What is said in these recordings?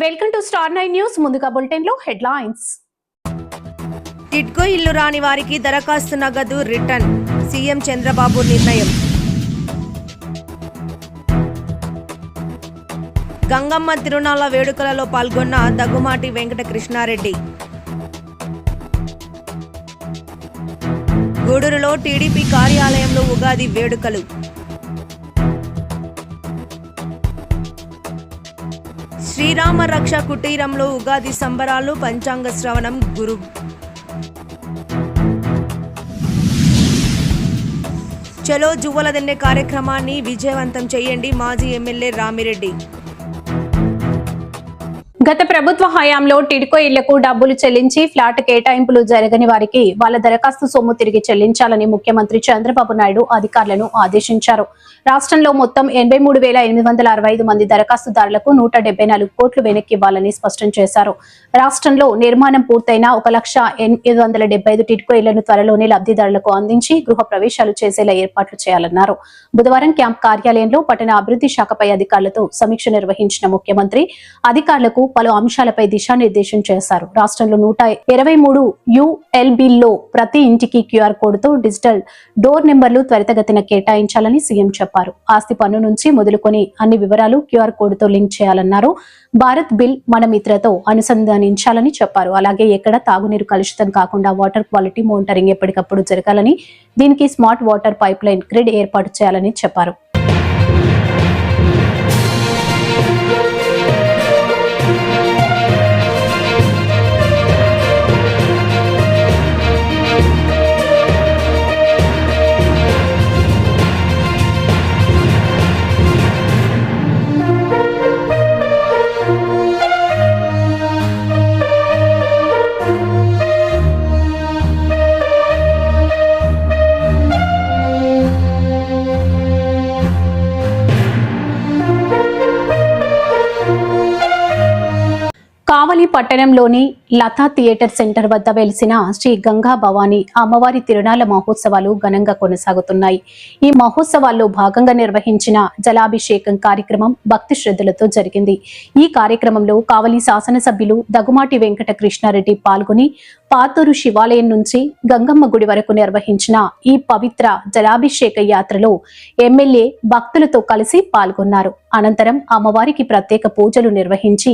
Welcome to star 9 news. ముందుగా bulletin లో headlines. TIDCO ఇల్లు రాని వారికి దరఖాస్తు నగదు రిటర్న్, సీఎం చంద్రబాబు నిర్ణయం. గంగమ్మ తిరునాళ్ల వేడుకలలో పాల్గొన్న దగ్గుమాటి వెంకట కృష్ణారెడ్డి. గూడూరులో టీడీపీ కార్యాలయంలో ఉగాది వేడుకలు. శ్రీరామ రక్ష కుటీరంలో ఉగాది సంబరాలు, పంచాంగ శ్రవణం. గురు చలో జువ్వలదెన్నే కార్యక్రమాన్ని విజయవంతం చేయండి, మాజీ ఎమ్మెల్యే రామిరెడ్డి. గత ప్రభుత్వ హయాంలో టిడ్కో ఇళ్లకు డబ్బులు చెల్లించి ఫ్లాట్ కేటాయింపులు జరగని వారికి వాళ్ళ దరఖాస్తు సొమ్ము తిరిగి చెల్లించాలని ముఖ్యమంత్రి చంద్రబాబు నాయుడు అధికారులను ఆదేశించారు. రాష్ట్రంలో మొత్తం 83,865 మంది దరఖాస్తుదారులకు 174 కోట్లు వెనక్కి ఇవ్వాలని స్పష్టం చేశారు. రాష్ట్రంలో నిర్మాణం పూర్తయిన 1,875 టిడ్కో ఇళ్లను త్వరలోనే లబ్ధిదారులకు అందించి గృహ ప్రవేశాలు చేసేలా ఏర్పాట్లు చేయాలన్నారు. బుధవారం క్యాంప్ కార్యాలయంలో పట్టణ అభివృద్ధి శాఖపై అధికారులతో సమీక్ష నిర్వహించిన ముఖ్యమంత్రి అధికారులకు పలు అంశాలపై దిశానిర్దేశం చేశారు. రాష్ట్రంలో 123 ULBల్లో ప్రతి ఇంటికి QR కోడ్తో డిజిటల్ డోర్ నెంబర్లు త్వరితగతిన కేటాయించాలని సీఎం చెప్పారు. ఆస్తి పన్ను నుంచి మొదలుకొని అన్ని వివరాలు QR కోడ్తో లింక్ చేయాలన్నారు. భారత్ బిల్ మన మిత్రతో అనుసంధానించాలని చెప్పారు. అలాగే ఎక్కడ తాగునీరు కలుషితం కాకుండా వాటర్ క్వాలిటీ మానిటరింగ్ ఎప్పటికప్పుడు జరగాలని, దీనికి smart water pipe line grid ఏర్పాటు చేయాలని చెప్పారు. కావలి పట్టణంలోని లతా థియేటర్ సెంటర్ వద్ద వెలిసిన శ్రీ గంగా భవానీ అమ్మవారి తిరునాళ్ల మహోత్సవాలు ఘనంగా కొనసాగుతున్నాయి. ఈ మహోత్సవాల్లో భాగంగా నిర్వహించిన జలాభిషేకం కార్యక్రమం భక్తి శ్రద్ధలతో జరిగింది. ఈ కార్యక్రమంలో కావలి శాసనసభ్యులు దగ్గుమాటి వెంకట కృష్ణారెడ్డి పాల్గొని పాతూరు శివాలయం నుంచి గంగమ్మ గుడి వరకు నిర్వహించిన ఈ పవిత్ర జలాభిషేక యాత్రలో ఎమ్మెల్యే భక్తులతో కలిసి పాల్గొన్నారు. అనంతరం అమ్మవారికి ప్రత్యేక పూజలు నిర్వహించి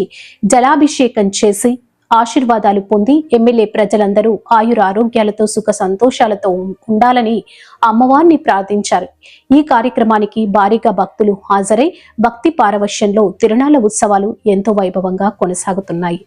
జలాభిషేకం చేసి ఆశీర్వాదాలు పొంది ఎమ్మెల్యే ప్రజలందరూ ఆయురారోగ్యాలతో సుఖ సంతోషాలతో ఉండాలని అమ్మవారిని ప్రార్థించారు. ఈ కార్యక్రమానికి భారీగా భక్తులు హాజరై భక్తి పారవశ్యంలో తిరునాళ్ల ఉత్సవాలు ఎంతో వైభవంగా కొనసాగుతున్నాయి.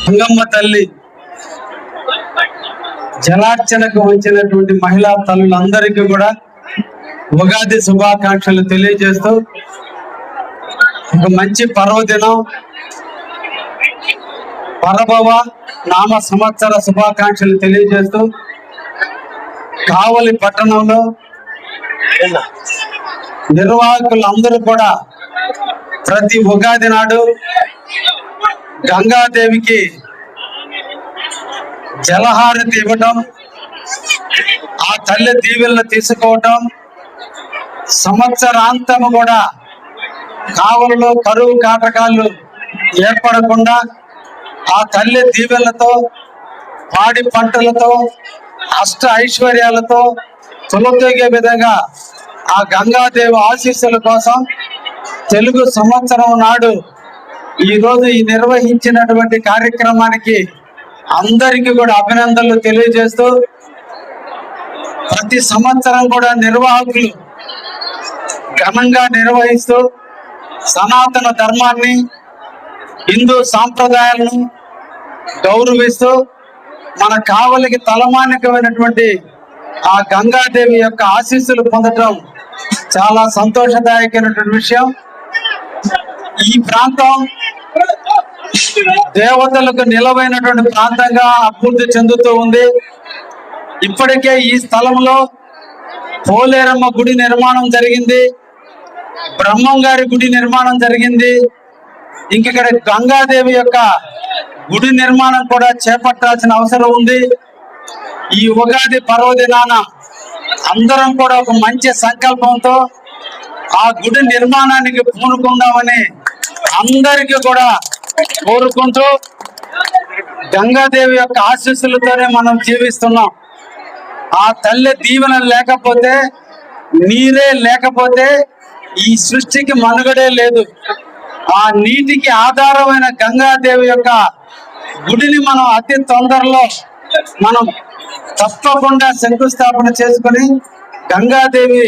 గంగమ్మ తల్లి జలార్చనకు వచ్చినటువంటి మహిళా తల్లులందరికీ కూడా ఉగాది శుభాకాంక్షలు తెలియజేస్తూ ఒక మంచి పర్వదినం పరభవ నామ సంవత్సర శుభాకాంక్షలు తెలియజేస్తూ కావలి పట్టణంలో నిర్వాహకులందరూ కూడా ప్రతి ఉగాది నాడు గంగాదేవికి జలహారతి ఇవ్వటం, ఆ తల్లి దీవెలను తీసుకోవటం, సంవత్సరాంతము కూడా కావలిలో కరువు కాటకాలు ఏర్పడకుండా ఆ తల్లి దీవెనలతో పాడి పంటలతో అష్ట ఐశ్వర్యాలతో తులతూగే విధంగా ఆ గంగాదేవి ఆశీస్సుల కోసం తెలుగు సంవత్సరం నాడు ఈరోజు ఈ నిర్వహించినటువంటి కార్యక్రమానికి అందరికీ కూడా అభినందనలు తెలియజేస్తూ ప్రతి సంవత్సరం కూడా నిర్వాహకులు ఘనంగా నిర్వహిస్తూ సనాతన ధర్మాన్ని, హిందూ సాంప్రదాయాలను గౌరవిస్తూ మన కావలికి తలమానికమైనటువంటి ఆ గంగాదేవి యొక్క ఆశీస్సులు పొందడం చాలా సంతోషదాయకమైనటువంటి విషయం. ఈ ప్రాంతం దేవతలకు నిలవైనటువంటి ప్రాంతంగా అభివృద్ధి చెందుతూ ఉంది. ఇప్పటికే ఈ స్థలంలో పోలేరమ్మ గుడి నిర్మాణం జరిగింది, బ్రహ్మం గారి గుడి నిర్మాణం జరిగింది. ఇక్కడ గంగాదేవి యొక్క గుడి నిర్మాణం కూడా చేపట్టాల్సిన అవసరం ఉంది. ఈ ఉగాది పర్వదినాన అందరం కూడా ఒక మంచి సంకల్పంతో ఆ గుడి నిర్మాణానికి పూనుకుందామని అందరికీ కూడా కోరుకుంటూ, గంగాదేవి యొక్క ఆశీస్సులతోనే మనం జీవిస్తున్నాం. ఆ తల్లి దీవెన లేకపోతే, నీరే లేకపోతే ఈ సృష్టికి మనుగడే లేదు. ఆ నీటికి ఆధారమైన గంగాదేవి యొక్క గుడిని మనం అతి తొందరలో మనం తప్పకుండా శంకుస్థాపన చేసుకుని గంగాదేవి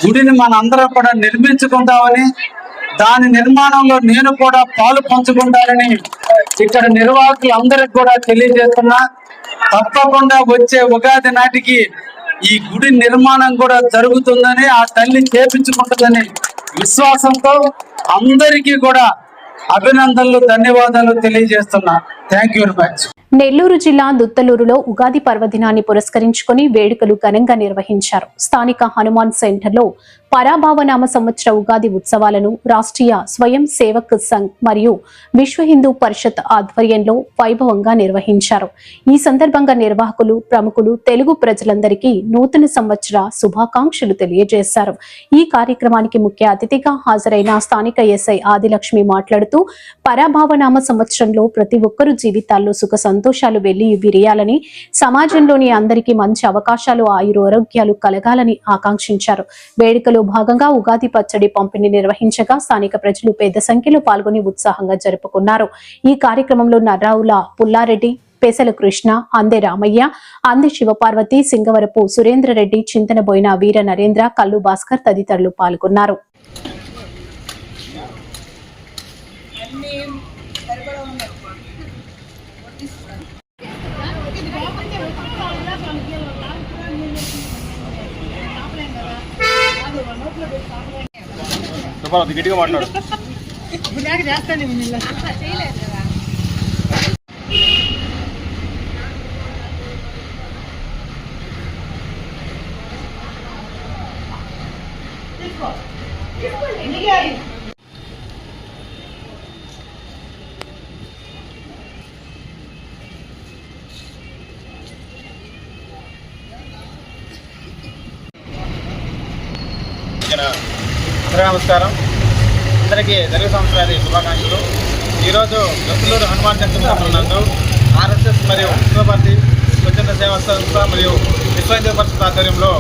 గుడిని మన అందరం కూడా నిర్మించుకుందామని, దాని నిర్మాణంలో నేను కూడా పాలు పంచుకుంటానని ఇక్కడ నిర్వాహకులందరికి కూడా తెలియజేస్తున్నా. తప్పకుండా వచ్చే ఉగాది నాటికి ఈ గుడి నిర్మాణం కూడా జరుగుతుందని, ఆ తల్లి చేపించుకుంటుందని విశ్వాసంతో అందరికీ కూడా అభినందనలు, ధన్యవాదాలు తెలియజేస్తున్నా. Thank you very much. Nellore జిల్లా దుత్తలూరులో ఉగాది పర్వదినాన్ని పురస్కరించుకుని వేడుకలు ఘనంగా నిర్వహించారు. స్థానిక హనుమాన్ సెంటర్లో పరాభావనామ సంవత్సర ఉగాది ఉత్సవాలను రాష్ట్రీయ స్వయం సేవక్ సంఘ్ మరియు విశ్వ హిందూ పరిషత్ ఆధ్వర్యంలో వైభవంగా నిర్వహించారు. ఈ సందర్భంగా నిర్వాహకులు, ప్రముఖులు తెలుగు ప్రజలందరికీ నూతన సంవత్సర శుభాకాంక్షలు తెలియజేశారు. ఈ కార్యక్రమానికి ముఖ్య అతిథిగా హాజరైన స్థానిక ఎస్ఐ ఆదిలక్ష్మి మాట్లాడుతూ, పరాభావనామ సంవత్సరంలో ప్రతి ఒక్కరూ జీవితాల్లో సుఖ సంతోషాలు వెళ్లి విరియాలని, సమాజంలోని అందరికీ మంచి అవకాశాలు, ఆయురారోగ్యాలు కలగాలని ఆకాంక్షించారు. వేడుకలో భాగంగా ఉగాది పచ్చడి పంపిణీ నిర్వహించగా స్థానిక ప్రజలు పెద్ద సంఖ్యలో పాల్గొని ఉత్సాహంగా జరుపుకున్నారు. ఈ కార్యక్రమంలో నర్రావుల పుల్లారెడ్డి, పేసల కృష్ణ, అందే రామయ్య, అందే శివపార్వతి, సింగవరపు సురేంద్రరెడ్డి, చింతనబోయిన వీర నరేంద్ర, కల్లు భాస్కర్ తదితరులు పాల్గొన్నారు. గట్టిగా మాట్లాడు. నమస్కారం. అందరికీ తెలుగు సంవత్సరాది శుభాకాంక్షలు. ఈరోజు దుత్తలూరు హనుమాన్ సెంటర్ నందు ఆర్ఎస్ఎస్ మరియు విశ్వభారతి స్వచ్ఛంద సేవా సంస్థ మరియు విశ్వ హిందూ పరిషత్ ఆధ్వర్యంలో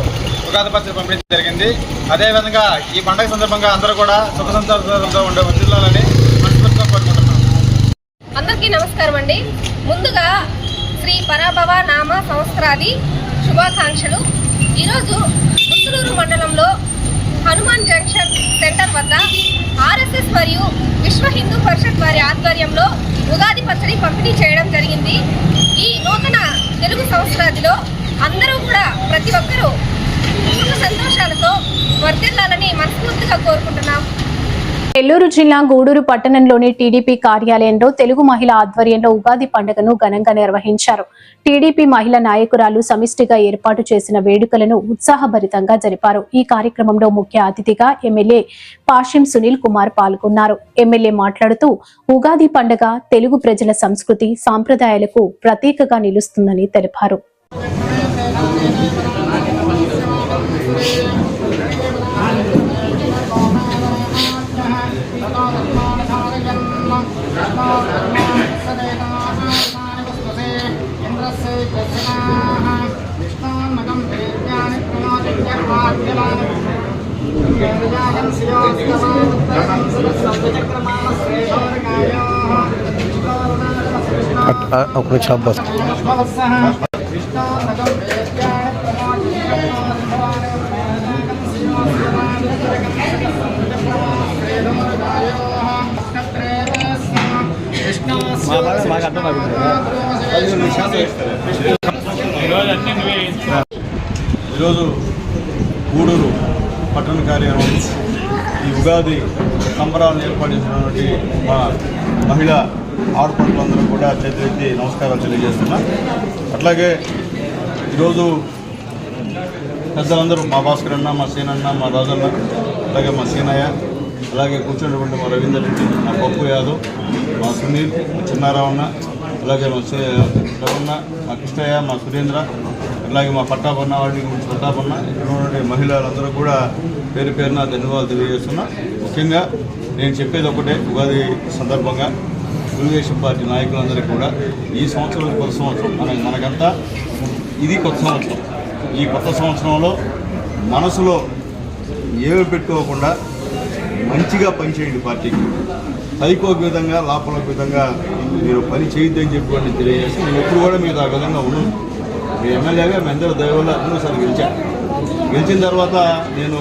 ఉగాది పచ్చడి పంపిణీ జరిగింది. అదేవిధంగా ఈ పండుగ సందర్భంగా అందరూ కూడా సుఖ సంతోషాలతో ఉండే వర్తిల్లాలని మనస్ఫూర్తిగా కోరుకుంటున్నాం. అందరికీ నమస్కారం అండి. ముందుగా శ్రీ పరాభవ నామ సంవత్సరాది శుభాకాంక్షలు. ఈరోజు దుత్తలూరు మండలంలో హనుమాన్ జంక్షన్ సెంటర్ వద్ద ఆర్ఎస్ఎస్ మరియు విశ్వ హిందూ పరిషత్ వారి ఆధ్వర్యంలో ఉగాది పచ్చడి పంపిణీ చేయడం జరిగింది. ఈ నూతన తెలుగు సంవత్సరాదిలో అందరూ కూడా ప్రతి ఒక్కరూ సుఖ సంతోషాలతో వర్ధిల్లాలని మనస్ఫూర్తిగా కోరుకుంటున్నాం. నెల్లూరు జిల్లా గూడూరు పట్టణంలోని టీడీపీ కార్యాలయంలో తెలుగు మహిళ ఆధ్వర్యంలో ఉగాది పండుగను ఘనంగా నిర్వహించారు. టీడీపీ మహిళా నాయకురాలు సమిష్టిగా ఏర్పాటు చేసిన వేడుకలను ఉత్సాహభరితంగా జరిపారు. ఈ కార్యక్రమంలో ముఖ్య అతిథిగా ఎమ్మెల్యే పాషిం సునీల్ కుమార్ పాల్గొన్నారు. ఎమ్మెల్యే మాట్లాడుతూ, ఉగాది పండుగ తెలుగు ప్రజల సంస్కృతి, సాంప్రదాయాలకు ప్రతీకగా నిలుస్తుందని తెలిపారు. अपने छाप बस ఈరోజు గూడూరు పట్టణ కార్యాలయం ఈ ఉగాది సంబరాలను ఏర్పాటు చేసినటువంటి మా మహిళా ఆడపడులందరూ కూడా చేతులెత్తి నమస్కారాలు తెలియజేస్తున్నా. అట్లాగే ఈరోజు పెద్దలందరూ మా భాస్కర్ అన్న, మా సీనన్న, మా రాజన్న, అలాగే మా సీనయ్య, అలాగే కూర్చున్నటువంటి మా రవీందర్ రెడ్డి, మా పప్పు యాదవ్, మా సునీల్, మా చిన్నారావన్న, అలాగే మా రవణ, మా కృష్ణయ్య, మా సురేంద్ర, అలాగే మా పట్టాపన్న, వాడి గురించి పట్టాపన్న, ఇక్కడ ఉన్నటువంటి మహిళలందరూ కూడా పేరు పేరున ధన్యవాదాలు తెలియజేస్తున్నా. ముఖ్యంగా నేను చెప్పేది ఒకటే, ఉగాది సందర్భంగా తెలుగుదేశం పార్టీ నాయకులందరికీ కూడా ఈ సంవత్సరం కొత్త సంవత్సరం, మనకంతా ఇది కొత్త సంవత్సరం. ఈ కొత్త సంవత్సరంలో మనసులో ఏమి పెట్టుకోకుండా మంచిగా పనిచేయండి. పార్టీకి పైకి ఒక విధంగా, లోపల ఒక విధంగా మీరు పని చేయొద్దని చెప్పి తెలియజేసి, నేను ఎప్పుడు కూడా మీరు ఆ విధంగా ఉన్నాను. మీ ఎమ్మెల్యేగా మీ అందరూ దయవల్ల ఎన్నోసార్లు గెలిచిన తర్వాత నేను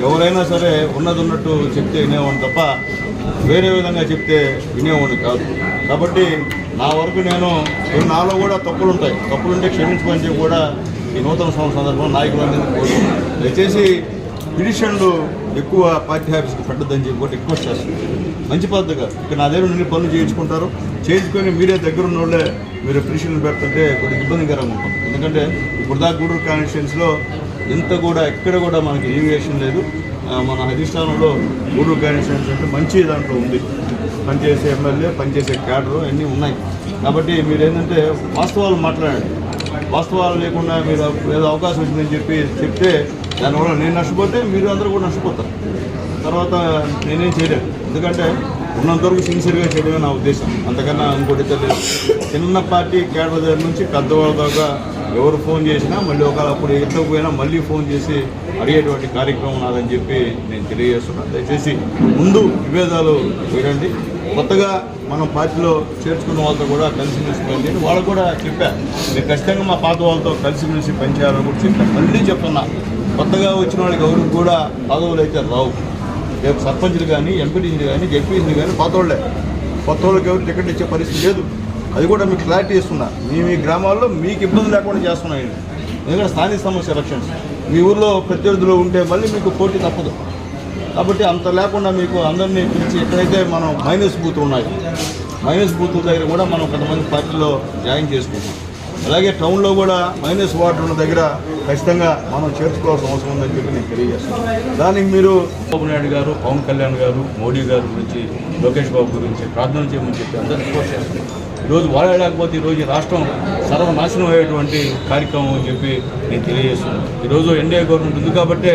ఎవరైనా సరే ఉన్నట్టు చెప్తే వినేవాడిని తప్ప వేరే విధంగా చెప్తే వినేవాడిని కాదు. కాబట్టి నా వరకు నేను నాలో కూడా తప్పులుంటే క్షమించమని చెప్పి కూడా ఈ నూతన సంవత్సరం సందర్భంలో నాయకులందరినీ కోరుతున్నాను. దయచేసి పిటిషన్లు ఎక్కువ పార్టీ ఆఫీస్కి పెట్టద్దని చెప్పి కూడా రిక్వెస్ట్ చేస్తున్నాను. మంచి పద్ధతిగా ఇక్కడ నా దగ్గర నుండి పనులు చేయించుకొని మీరే దగ్గరున్న వాళ్ళే మీరు పిటిషన్లు పెడుతుంటే కొద్దిగా ఇబ్బందికరంగా ఉంటుంది. ఎందుకంటే ఇప్పుడు దాకా గూడూరు కాన్స్టిట్యున్సీలో ఎక్కడ కూడా మనకి రివ్యుయేషన్ లేదు. మన అధిష్టానంలో గూడూరు కాన్స్టిట్యున్సీ అంటే మంచి దాంట్లో ఉంది. పనిచేసే ఎమ్మెల్యే, పనిచేసే క్యాడరు అన్నీ ఉన్నాయి. కాబట్టి మీరు ఏంటంటే వాస్తవాలు మాట్లాడండి. వాస్తవాలు లేకుండా మీరు ఏదో అవకాశం వచ్చిందని చెప్తే దానివల్ల నేను నష్టపోతే మీరు అందరూ కూడా నష్టపోతారు. తర్వాత నేనేం చేయలేను. ఎందుకంటే ఉన్నంతవరకు సిన్సియర్గా చేయడమే నా ఉద్దేశం, అంతకన్నా ఇంకోటి తెలియదు. చిన్న పార్టీ క్యాడర్ దగ్గర నుంచి పెద్దవాళ్ళ దాకా ఎవరు ఫోన్ చేసినా మళ్ళీ అప్పుడు ఎట్లకపోయినా మళ్ళీ ఫోన్ చేసి అడిగేటువంటి కార్యక్రమం నాదని చెప్పి నేను తెలియజేస్తున్నాను. దయచేసి ముందు విభేదాలు వేయండి. కొత్తగా మనం పార్టీలో చేర్చుకున్న వాళ్ళతో కూడా కలిసిమెలిసి పనిచేయండి. వాళ్ళకు కూడా చెప్పాను, మీరు ఖచ్చితంగా మా పాత వాళ్ళతో కలిసిమెలిసి పనిచేయాలని కూడా చెప్పాను. మళ్ళీ చెప్తున్నా, కొత్తగా వచ్చిన వాళ్ళకి ఎవరికి కూడా పదవులు అయితే రావు. రేపు సర్పంచ్లు కానీ, ఎంపీటీసీలు కానీ, జెడ్పీసీలు కానీ కొత్త వాళ్ళకి ఎవరు టికెట్ ఇచ్చే పరిస్థితి లేదు. అది కూడా మీకు క్లారిటీ ఇస్తున్నా. మీ గ్రామాల్లో మీకు ఇబ్బంది లేకుండా చేస్తున్నాయండి. ఎందుకంటే స్థానిక సమస్య ఎలక్షన్స్ మీ ఊర్లో ప్రత్యర్థులు ఉంటే మళ్ళీ మీకు పోటీ తప్పదు. కాబట్టి అంత లేకుండా మీకు అందరినీ పిలిచి ఎక్కడైతే మనం మైనస్ బూతులు ఉన్నాయి, మైనస్ బూతుల దగ్గర కూడా మనం కొంతమంది పార్టీలో జాయిన్ చేసుకుంటాం. అలాగే టౌన్లో కూడా మైనస్ వార్డు ఉన్న దగ్గర ఖచ్చితంగా మనం చేర్చుకోవాల్సిన అవసరం ఉందని చెప్పి నేను తెలియజేస్తాను. దానికి మీరు చంద్రబాబు నాయుడు గారు, పవన్ కళ్యాణ్ గారు, మోడీ గారి గురించి, లోకేష్ బాబు గురించి ప్రార్థన చేయమని చెప్పి అందరూ రిక్వెస్ట్ చేస్తున్నాం. ఈరోజు వాళ్ళే లేకపోతే ఈరోజు ఈ రాష్ట్రం సర్వనాశనం అయ్యేటువంటి కార్యక్రమం అని చెప్పి నేను తెలియజేస్తున్నాను. ఈరోజు ఎన్డీఏ గవర్నమెంట్ ఉంది కాబట్టే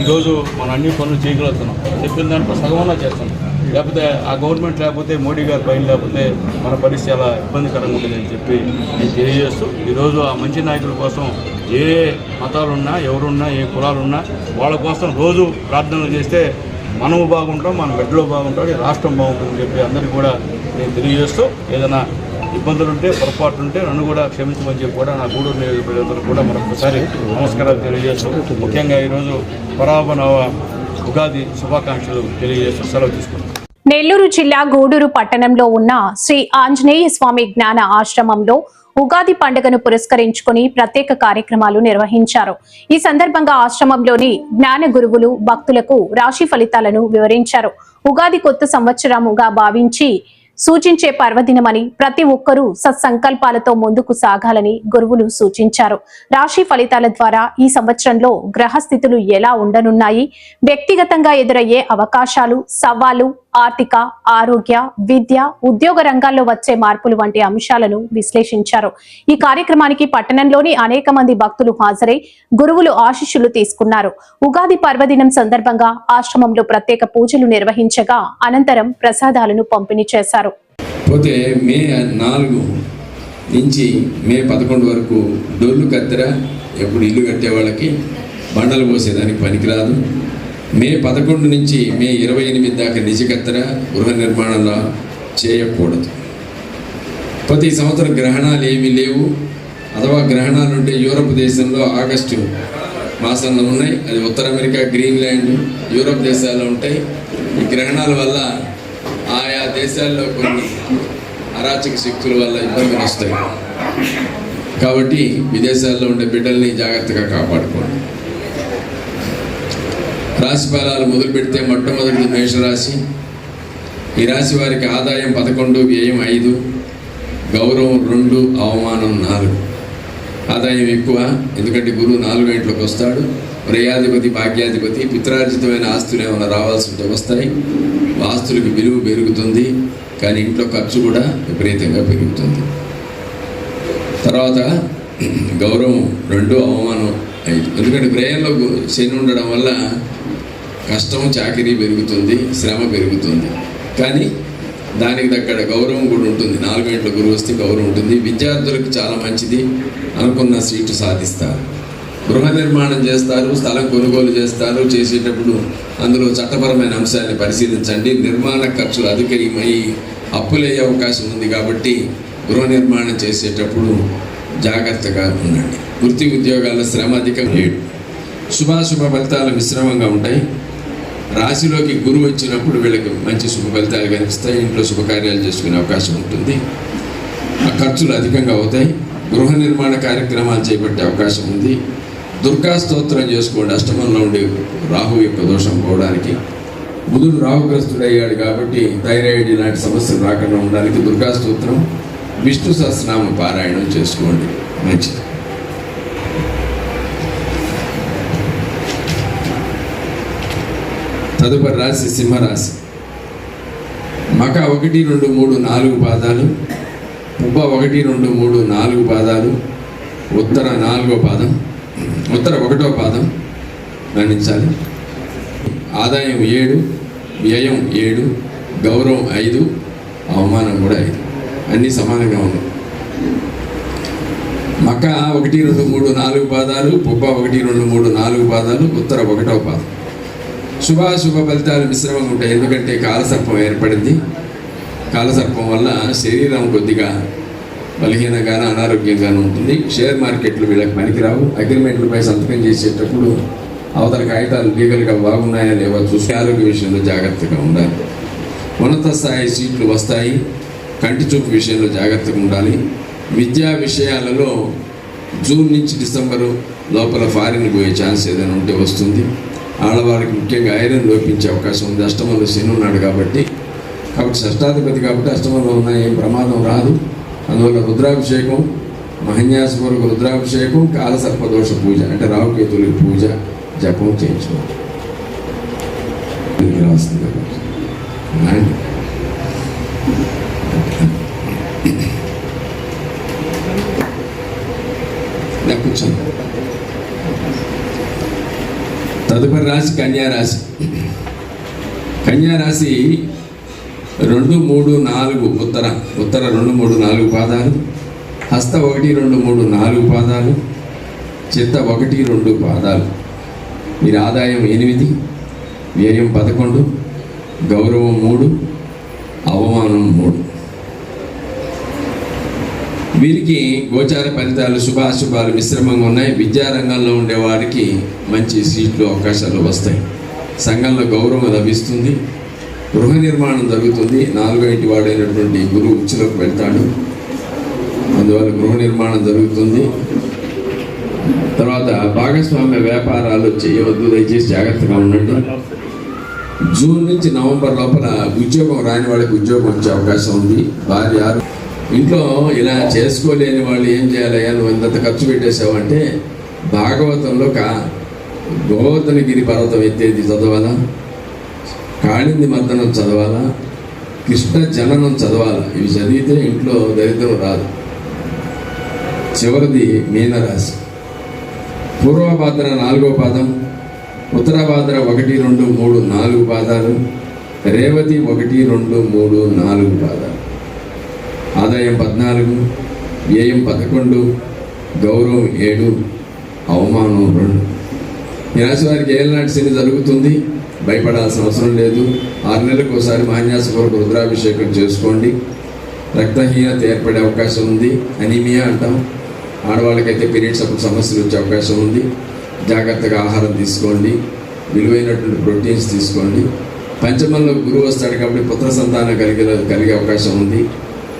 ఈరోజు మనం అన్ని పనులు చేయగలుగుతున్నాం. చెప్పిన దాంట్లో సగమన్నా చేస్తున్నాం. లేకపోతే ఆ గవర్నమెంట్ లేకపోతే, మోడీ గారి పైన లేకపోతే మన పరిస్థితి చాలా ఇబ్బందికరంగా ఉంటుందని చెప్పి నేను తెలియజేస్తూ, ఈరోజు ఆ మంచి నాయకుల కోసం ఏ మతాలున్నా, ఎవరున్నా, ఏ కులాలున్నా వాళ్ళ కోసం రోజు ప్రార్థనలు చేస్తే మనము బాగుంటాం, మన బిడ్డలు బాగుంటాం, ఈ రాష్ట్రం బాగుంటుందని చెప్పి అందరికీ కూడా నేను తెలియజేస్తూ, ఏదైనా ఇబ్బందులుంటే, పొరపాటుంటే నన్ను కూడా క్షమించమని చెప్పి కూడా నా గూడూరు నియోజకవర్గంలో కూడా మరొకసారి నమస్కారాలు తెలియజేస్తూ, ముఖ్యంగా ఈరోజు పరాభనవ ఉగాది శుభాకాంక్షలు తెలియజేస్తూ సెలవు తీసుకుంటాం. నెల్లూరు జిల్లా గూడూరు పట్టణంలో ఉన్న శ్రీ ఆంజనేయ స్వామి జ్ఞాన ఆశ్రమంలో ఉగాది పండుగను పురస్కరించుకుని ప్రత్యేక కార్యక్రమాలు నిర్వహించారు. ఈ సందర్భంగా ఆశ్రమంలోని జ్ఞాన గురువులు భక్తులకు రాశి ఫలితాలను వివరించారు. ఉగాది కొత్త సంవత్సరముగా భావించి సూచించే పర్వదినమని, ప్రతి ఒక్కరూ సత్సంకల్పాలతో ముందుకు సాగాలని గురువులు సూచించారు. రాశి ఫలితాల ద్వారా ఈ సంవత్సరంలో గ్రహ స్థితులు ఎలా ఉండనున్నాయి, వ్యక్తిగతంగా ఎదురయ్యే అవకాశాలు, సవాళ్లు, ఆర్థిక, ఆరోగ్య, విద్య, ఉద్యోగ రంగాల్లో వచ్చే మార్పులు వంటి అంశాలను విశ్లేషించారు. ఈ కార్యక్రమానికి పట్టణంలోని అనేక మంది భక్తులు హాజరై గురువులు ఆశీస్సులు తీసుకున్నారు. ఉగాది పర్వదినం సందర్భంగా ఆశ్రమంలో ప్రత్యేక పూజలు నిర్వహించగా అనంతరం ప్రసాదాలను పంపిణీ చేశారు. పోతే మే 4 నుంచి మే 11 వరకు డొల్లు కత్తెర, ఎప్పుడు ఇల్లు కట్టే వాళ్ళకి బండలు పోసేదానికి పనికిరాదు. మే 11 నుంచి మే 28 దాకా నిజ కత్తెర గృహ నిర్మాణంలో చేయకూడదు. ప్రతి సంవత్సరం గ్రహణాలు ఏమీ లేవు. అథవా గ్రహణాలు ఉంటే యూరప్ దేశంలో ఆగస్టు మాసంలో ఉన్నాయి. అది ఉత్తర అమెరికా, గ్రీన్లాండ్, యూరప్ దేశాల్లో ఉంటాయి. ఈ గ్రహణాల వల్ల ఆయా దేశాల్లో కొన్ని అరాచక శక్తుల వల్ల ఇబ్బందులు వస్తాయి. కాబట్టి విదేశాల్లో ఉండే బిడ్డల్ని జాగ్రత్తగా కాపాడుకోండి. రాశి ఫలాలు మొదలు పెడితే మొట్టమొదటిది మేషరాశి. ఈ రాశి వారికి ఆదాయం 11, వ్యయం 5, గౌరవం 2, అవమానం 4. ఆదాయం ఎక్కువ, ఎందుకంటే గురువు 4వ ఇంట్లోకి వస్తాడు. వ్యయాధిపతి, భాగ్యాధిపతి. పిత్రార్జితమైన ఆస్తులు ఏమైనా రావాల్సి ఉంటే వస్తాయి. ఆస్తులకి విలువ పెరుగుతుంది, కానీ ఇంట్లో ఖర్చు కూడా విపరీతంగా పెరుగుతుంది. తర్వాత గౌరవం 2, అవమానం 5. ఎందుకంటే వ్యయంలో శని ఉండడం వల్ల కష్టం, చాకిరీ పెరుగుతుంది, శ్రమ పెరుగుతుంది. కానీ దానికి తగ్గ గౌరవం కూడా ఉంటుంది. 4వ ఇంట్లో గురువు వస్తే గౌరవం ఉంటుంది. విద్యార్థులకు చాలా మంచిది, అనుకున్న సీటు సాధిస్తారు. గృహ నిర్మాణం చేస్తారు, స్థలం కొనుగోలు చేస్తారు. చేసేటప్పుడు అందులో చట్టపరమైన అంశాన్ని పరిశీలించండి. నిర్మాణ ఖర్చులు అధికమై అప్పులయ్యే అవకాశం ఉంది కాబట్టి గృహ నిర్మాణం చేసేటప్పుడు జాగ్రత్తగా ఉండండి. వృత్తి ఉద్యోగాల్లో శ్రమ అధికం. 7 శుభాశుభ ఫలితాలు మిశ్రమంగా ఉంటాయి. రాశిలోకి గురువు వచ్చినప్పుడు వీళ్ళకి మంచి శుభ ఫలితాలు కనిపిస్తాయి. ఇంట్లో శుభకార్యాలు చేసుకునే అవకాశం ఉంటుంది. ఆ ఖర్చులు అధికంగా అవుతాయి. గృహ నిర్మాణ కార్యక్రమాలు చేపట్టే అవకాశం ఉంది. దుర్గా స్తోత్రం చేసుకోండి. అష్టమంలో ఉండే రాహు యొక్క దోషం పోవడానికి. బుధుడు రాహుగ్రస్తుడయ్యాడు కాబట్టి థైరాయిడ్ ఇలాంటి సమస్యలు రాకుండా ఉండడానికి దుర్గా స్తోత్రం, విష్ణు సహస్రనామ పారాయణం చేసుకోండి, మంచిది. తదుపరి రాశి సింహరాశి. మక 1, 2, 3, 4 పాదాలు, పుబ్బ 1, 2, 3, 4 పాదాలు, ఉత్తర 4వ పాదం, ఉత్తర 1వ పాదం గణించాలి. ఆదాయం 7, వ్యయం 7, గౌరవం 5, అవమానం కూడా 5. అన్నీ సమానంగా ఉన్నాయి. మక 1, 2, 3, 4 పాదాలు, పుబ్బ 1, 2, 3, 4 పాదాలు, ఉత్తర 1వ పాదం. శుభాశుభ ఫలితాలు మిశ్రమంగా ఉంటాయి. ఎందుకంటే కాలసర్పం ఏర్పడింది. కాలసర్పం వల్ల శరీరం కొద్దిగా బలహీనంగానూ అనారోగ్యంగానూ ఉంటుంది. షేర్ మార్కెట్లు వీళ్ళకి పనికిరావు. అగ్రిమెంట్లపై సంతకం చేసేటప్పుడు అవతల కాగితాలు లీగల్గా బాగున్నాయా లేవో చూసి ఆరోగ్య విషయంలో జాగ్రత్తగా ఉండాలి. ఉన్నత స్థాయి సీట్లు వస్తాయి. కంటి చూపు విషయంలో జాగ్రత్తగా ఉండాలి. విద్యా విషయాలలో జూన్ నుంచి డిసెంబరు లోపల ఫారిన్ పోయే ఛాన్స్ ఏదైనా ఉంటే వస్తుంది. ఆడవాళ్ళకి ముఖ్యంగా ఐరన్ లోపించే అవకాశం ఉంది. అష్టమంలో శని ఉన్నాడు కాబట్టి షష్టాధిపతి కాబట్టి అష్టమంలో ఉన్న ఏం ప్రమాదం రాదు. అందువల్ల రుద్రాభిషేకం, మహన్యాసపూర్వక రుద్రాభిషేకం, కాలసర్పదోష పూజ అంటే రాహుకేతుల పూజ జపం చేయించుకోవాలి. కూర్చోండి. తదుపరి రాశి కన్యారాశి. కన్యారాశి 2, 3, 4 ఉత్తర 2, 3, 4 పాదాలు, హస్త 1, 2, 3, 4 పాదాలు, చిత్త 1, 2 పాదాలు. వీరి ఆదాయం 8, వ్యయం 11, గౌరవం 3, అవమానం 3. వీరికి గోచార ఫలితాలు శుభాశుభాలు మిశ్రమంగా ఉన్నాయి. విద్యారంగంలో ఉండే వారికి మంచి సీట్లు అవకాశాలు వస్తాయి. సంఘంలో గౌరవం లభిస్తుంది. గృహ నిర్మాణం జరుగుతుంది. 4వ ఇంటి వాడైనటువంటి గురువు ఉచ్చులోకి వెళ్తాడు. అందువల్ల గృహ నిర్మాణం జరుగుతుంది. తర్వాత భాగస్వామ్య వ్యాపారాలు చేయవద్దు, దయచేసి జాగ్రత్తగా ఉండండి. జూన్ నుంచి నవంబర్ లోపల ఉద్యోగం రాని వాళ్ళకి ఉద్యోగం వచ్చే అవకాశం ఉంది. భార్య ఇంట్లో ఇలా చేసుకోలేని వాళ్ళు ఏం చేయాలయ్యా, నువ్వు ఎంత ఖర్చు పెట్టేసావు అంటే భాగవతంలో గోవర్ధనగిరి పర్వతం ఎత్తేది చదవాలా, కాళింది మర్దనం చదవాలా, కృష్ణ జననం చదవాలా. ఇవి చదివితే ఇంట్లో దరిద్రం రాదు. చివరిది మీనరాశి. పూర్వభాద్ర 4వ పాదం, ఉత్తరభాద్ర 1, 2, 3, 4 పాదాలు, రేవతి 1, 2, 3, 4 పాదాలు. ఆదాయం 14, వ్యయం 11, గౌరవం 7, అవమానం 2. ఈ రాశి వారికి ఏళ్ళనాటి శని జరుగుతుంది. భయపడాల్సిన అవసరం లేదు. 6 నెలలకు ఒకసారి మహాన్యాసపూర్వక రుద్రాభిషేకం చేసుకోండి. రక్తహీనత ఏర్పడే అవకాశం ఉంది. అనీమియా అంటాం. ఆడవాళ్ళకైతే పీరియడ్స్ అప్పుడు సమస్యలు వచ్చే అవకాశం ఉంది. జాగ్రత్తగా ఆహారం తీసుకోండి. విలువైనటువంటి ప్రోటీన్స్ తీసుకోండి. పంచమంలో గురువు వస్తాడు కాబట్టి పుత్ర సంతానం కలిగే అవకాశం ఉంది.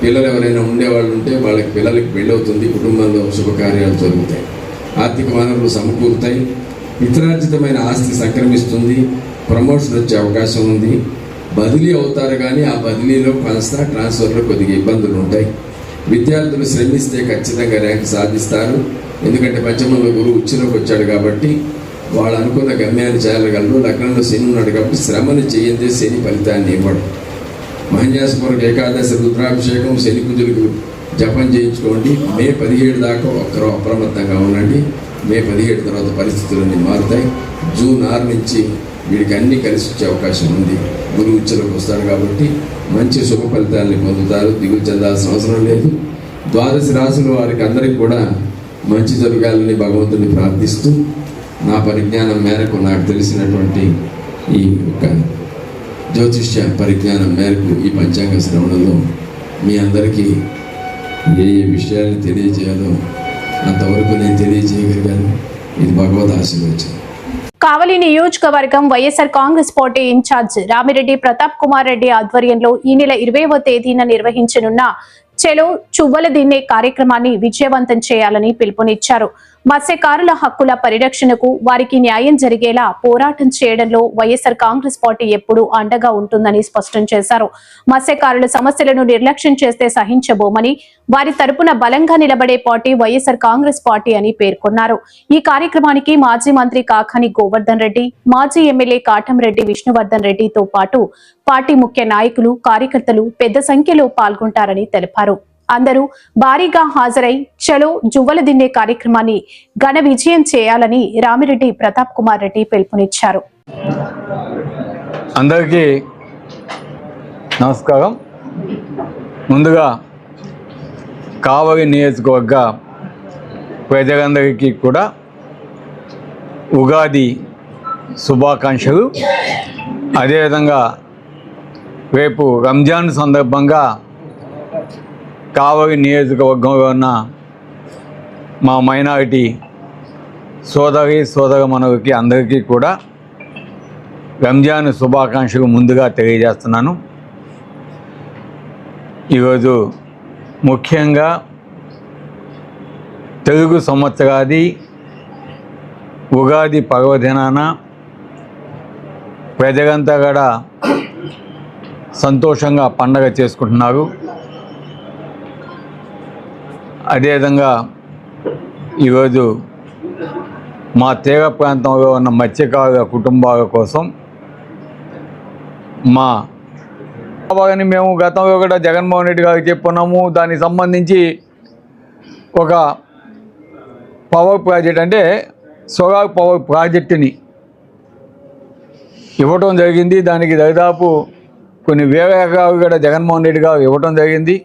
పిల్లలు ఎవరైనా ఉండేవాళ్ళు ఉంటే వాళ్ళకి పిల్లలకి పెళ్ళవుతుంది, కుటుంబంలో శుభకార్యాలు జరుగుతాయి, ఆర్థిక వనరులు సమకూరుతాయి, పిత్రార్జితమైన ఆస్తి సంక్రమిస్తుంది, ప్రమోషన్ వచ్చే అవకాశం ఉంది. బదిలీ అవుతారు కానీ ఆ బదిలీలో కాస్త ట్రాన్స్ఫర్లో కొద్దిగా ఇబ్బందులు ఉంటాయి. విద్యార్థులు శ్రమిస్తే ఖచ్చితంగా ర్యాంక్ సాధిస్తారు. ఎందుకంటే పంచమంలో గురువు ఉచ్చులోకి వచ్చాడు కాబట్టి వాళ్ళు అనుకున్న గమ్యాన్ని చేరగలరు. లగ్నంలో శని ఉన్నాడు కాబట్టి శ్రమను చేయందే శని ఫలితాన్ని ఇవ్వడం. మహన్యాసపూర్వక ఏకాదశి రుద్రాభిషేకం శని కుజులకు జపం చేయించుకోండి. మే 17 దాకా ఒక్కరూ అప్రమత్తంగా ఉండండి. మే 17 తర్వాత పరిస్థితులన్నీ మారుతాయి. జూన్ 6 నుంచి వీడికి అన్నీ కలిసి వచ్చే అవకాశం ఉంది. గురువు ఉచ్చులోకి వస్తాడు కాబట్టి మంచి శుభ ఫలితాలని పొందుతారు. దిగులు చెందాల్సిన అవసరం లేదు. ద్వాదశ రాశుల వారికి అందరికీ కూడా మంచి జరగాలని భగవంతుని ప్రార్థిస్తూ నా పరిజ్ఞానం మేరకు నాకు తెలిసినటువంటి ఈ యొక్క జ్యోతిష్య పరిజ్ఞానం మేరకు ఈ పంచాంగ శ్రవణంలో మీ అందరికీ ఏ విషయాన్ని తెలియజేయాలో అంతవరకు నేను తెలియజేయగలిగాను. ఇది భగవద్ ఆశీర్వచనం. కావలి నియోజకవర్గం వైఎస్ఆర్ కాంగ్రెస్ పార్టీ ఇన్ఛార్జ్ రామిరెడ్డి ప్రతాప్ కుమార్ రెడ్డి ఆధ్వర్యంలో ఈ నెల 20వ తేదీన నిర్వహించనున్న చెలో చువ్వల దిన్నే కార్యక్రమాన్ని విజయవంతం చేయాలని పిలుపునిచ్చారు. మత్స్యకారుల హక్కుల పరిరక్షణకు వారికి న్యాయం జరిగేలా పోరాటం చేయడంలో వైఎస్ఆర్ కాంగ్రెస్ పార్టీ ఎప్పుడూ అండగా ఉంటుందని స్పష్టం చేశారు. మత్స్యకారుల సమస్యలను నిర్లక్ష్యం చేస్తే సహించబోమని, వారి తరపున బలంగా నిలబడే పార్టీ వైఎస్ఆర్ కాంగ్రెస్ పార్టీ అని పేర్కొన్నారు. ఈ కార్యక్రమానికి మాజీ మంత్రి కాకాని గోవర్ధన్ రెడ్డి, మాజీ ఎమ్మెల్యే కాటంరెడ్డి విష్ణువర్ధన్ రెడ్డితో పాటు పార్టీ ముఖ్య నాయకులు, కార్యకర్తలు పెద్ద సంఖ్యలో పాల్గొంటారని తెలిపారు. అందరూ భారీగా హాజరై చలో జువ్వల దిన్నే కార్యక్రమాన్ని ఘన విజయం చేయాలని రామిరెడ్డి ప్రతాప్ కుమార్ రెడ్డి పిలుపునిచ్చారు. అందరికీ నమస్కారం. ముందుగా కావలి నియోజకవర్గ ప్రజలందరికీ కూడా ఉగాది శుభాకాంక్షలు. అదేవిధంగా రేపు రంజాన్ సందర్భంగా కావలి నియోజకవర్గంలో ఉన్న మా మైనారిటీ సోదరమణులకి అందరికీ కూడా రంజాన్ శుభాకాంక్షలు ముందుగా తెలియజేస్తున్నాను. ఈరోజు ముఖ్యంగా తెలుగు సంవత్సరాది ఉగాది పర్వదినాన ప్రజలంతా కూడా సంతోషంగా పండగ చేసుకుంటున్నారు. అదేవిధంగా ఈరోజు మా తీర ప్రాంతంలో ఉన్న మత్స్యకారుల కుటుంబాల కోసం మా అని మేము గతంలో కూడా జగన్మోహన్ రెడ్డి గారికి చెప్పుకున్నాము. దానికి సంబంధించి ఒక పవర్ ప్రాజెక్ట్ అంటే సోలార్ పవర్ ప్రాజెక్టుని ఇవ్వటం జరిగింది. దానికి దాదాపు కొన్ని వేల ఎకరాలు కూడా జగన్మోహన్ రెడ్డి గారు ఇవ్వటం జరిగింది.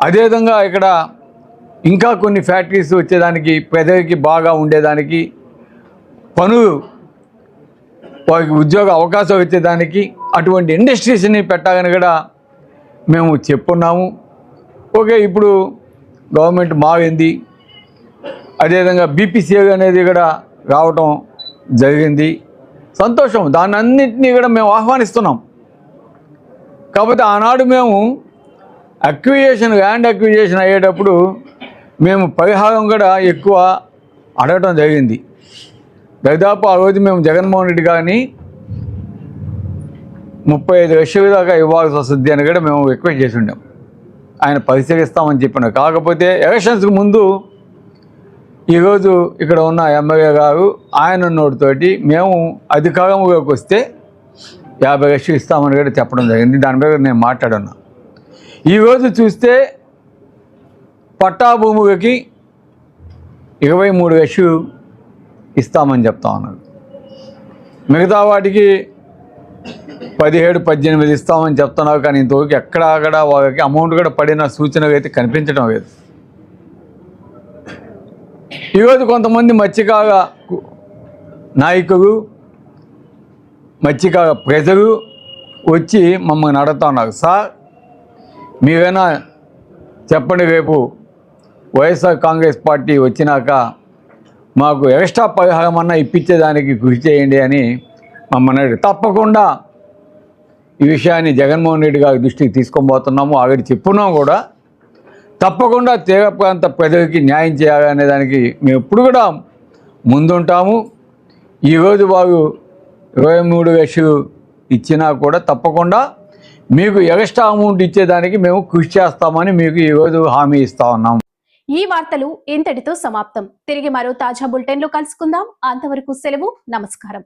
అదేవిధంగా ఇక్కడ ఇంకా కొన్ని ఫ్యాక్టరీస్ వచ్చేదానికి, ప్రజలకి బాగా ఉండేదానికి, పనులు వారికి ఉద్యోగ అవకాశం వచ్చేదానికి అటువంటి ఇండస్ట్రీస్ని పెట్టాలని కూడా మేము చెప్పున్నాము. ఓకే, ఇప్పుడు గవర్నమెంట్ మారింది. అదేవిధంగా బీపీసీఎల్ అనేది కూడా రావటం జరిగింది. సంతోషం. దాన్ని అన్నింటినీ కూడా మేము ఆహ్వానిస్తున్నాం. కాకపోతే ఆనాడు మేము ల్యాండ్ అక్విజిషన్ అయ్యేటప్పుడు మేము పరిహారం కూడా ఎక్కువ అడగటం జరిగింది. దాదాపు ఆ రోజు మేము జగన్మోహన్ రెడ్డి గారిని 35 లక్షల దాకా ఇవ్వాల్సి వస్తుంది అని కూడా మేము రిక్వెస్ట్ చేసి ఉండాం. ఆయన పరిశీలిస్తామని చెప్పిన. కాకపోతే ఎలక్షన్స్కి ముందు ఈరోజు ఇక్కడ ఉన్న ఎమ్మెల్యే గారు ఆయన నోటితోటి మేము అధికారంలోకి వస్తే 50 లక్షలు ఇస్తామని కూడా చెప్పడం జరిగింది. దాని మీద నేను మాట్లాడున్నా. ఈరోజు చూస్తే పట్టా భూములకి 23 లక్షలు ఇస్తామని చెప్తా ఉన్నారు. మిగతా వాటికి 17-18 ఇస్తామని చెప్తున్నారు. కానీ ఇంతవరకు ఎక్కడా వాళ్ళకి అమౌంట్ కూడా పడిన సూచనలు అయితే కనిపించడం లేదు. ఈరోజు కొంతమంది మత్స్యకార నాయకులు, మత్స్యకార ప్రజలు వచ్చి మమ్మల్ని అడుగుతా ఉన్నారు. సార్, మీరైనా చెప్పండి, రేపు వైఎస్ఆర్ కాంగ్రెస్ పార్టీ వచ్చినాక మాకు ఎక్స్ట్రా పరిహారం అన్నా ఇప్పించేదానికి కృషి చేయండి అని మమ్మల్ని అడిగి. తప్పకుండా ఈ విషయాన్ని జగన్మోహన్ రెడ్డి గారి దృష్టికి తీసుకొని పోతున్నాము. ఆల్రెడీ చెప్పున్నాం కూడా. తప్పకుండా తీర ప్రాంత ప్రజలకి న్యాయం చేయాలనే దానికి మేము ఎప్పుడు కూడా ముందుంటాము. ఈరోజు వారు 23 లక్షలు ఇచ్చినా కూడా తప్పకుండా మీకు ఎక్స్ట్రా అమౌంట్ ఇచ్చేదానికి మేము కృషి చేస్తామని మీకు ఈరోజు హామీ ఇస్తా ఉన్నాం. ఈ వార్తలు ఇంతటితో సమాప్తం. తిరిగి మరో తాజా బులెటిన్లో కలుసుకుందాం. అంతవరకు సెలవు. నమస్కారం.